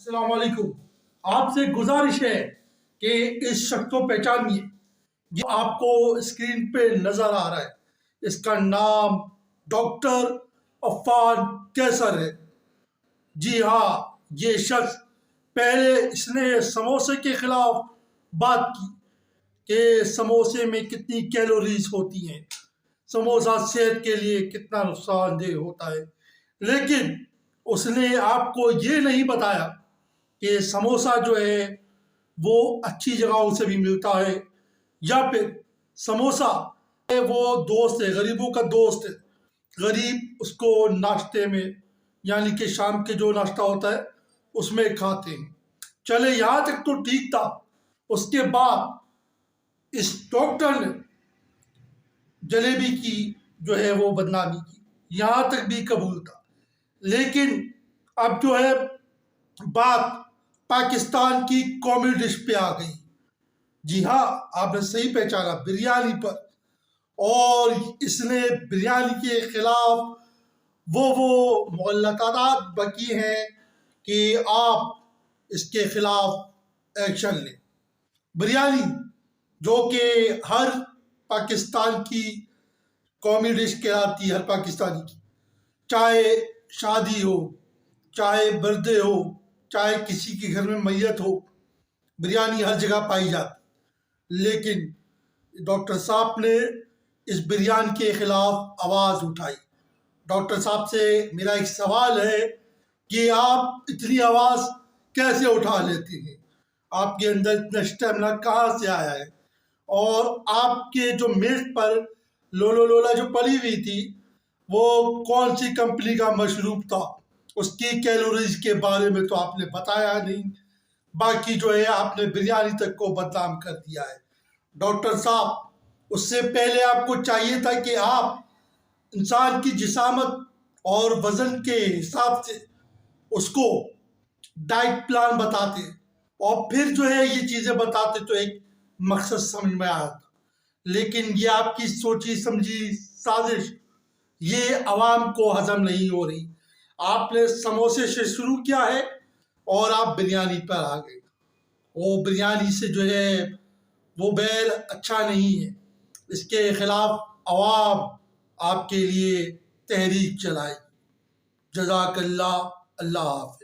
السلام علیکم۔ آپ سے گزارش ہے کہ اس شخص کو پہچانیے۔ یہ آپ کو اسکرین پہ نظر آ رہا ہے، اس کا نام ڈاکٹر عفان کیسر ہے۔ جی ہاں، یہ شخص پہلے اس نے سموسے کے خلاف بات کی کہ سموسے میں کتنی کیلوریز ہوتی ہیں، سموسہ صحت کے لیے کتنا نقصان دہ ہوتا ہے، لیکن اس نے آپ کو یہ نہیں بتایا کہ سموسہ جو ہے وہ اچھی جگہوں سے بھی ملتا ہے، یا پھر سموسہ وہ دوست ہے، غریبوں کا دوست ہے۔ غریب اس کو ناشتے میں، یعنی کہ شام کے جو ناشتہ ہوتا ہے اس میں کھاتے ہیں۔ چلے یہاں تک تو ٹھیک تھا۔ اس کے بعد اس ڈاکٹر نے جلیبی کی جو ہے وہ بدنامی کی، یہاں تک بھی قبول تھا۔ لیکن اب جو ہے بات پاکستان کی قومی ڈش پہ آ گئی۔ جی ہاں، آپ نے صحیح پہچانا، بریانی پر۔ اور اس نے بریانی کے خلاف وہ مغلطات بکی ہیں کہ آپ اس کے خلاف ایکشن لیں۔ بریانی جو کہ ہر پاکستان کی قومی ڈش کہلاتی ہے، ہر پاکستانی کی، چاہے شادی ہو، چاہے برتھ ڈے ہو، چاہے کسی کے گھر میں میت ہو، بریانی ہر جگہ پائی جاتی۔ لیکن ڈاکٹر صاحب نے اس بریانی کے خلاف آواز اٹھائی۔ ڈاکٹر صاحب سے میرا ایک سوال ہے کہ آپ اتنی آواز کیسے اٹھا لیتے ہیں؟ آپ کے اندر اتنا اسٹیمنا کہاں سے آیا ہے؟ اور آپ کے جو میز پر لولو لولا جو پڑی ہوئی تھی وہ کون سی کمپنی کا مشروب تھا؟ اس کی کیلوریز کے بارے میں تو آپ نے بتایا نہیں۔ باقی جو ہے آپ نے بریانی تک کو بدنام کر دیا ہے۔ ڈاکٹر صاحب، اس سے پہلے آپ کو چاہیے تھا کہ آپ انسان کی جسامت اور وزن کے حساب سے اس کو ڈائٹ پلان بتاتے، اور پھر جو ہے یہ چیزیں بتاتے تو ایک مقصد سمجھ میں آتا۔ لیکن یہ آپ کی سوچی سمجھی سازش یہ عوام کو ہضم نہیں ہو رہی۔ آپ نے سموسے سے شروع کیا ہے اور آپ بریانی پر آ گئے۔ وہ بریانی سے جو ہے وہ بیل اچھا نہیں ہے، اس کے خلاف عوام آپ کے لیے تحریک چلائے۔ جزاک اللہ، اللہ حافظ۔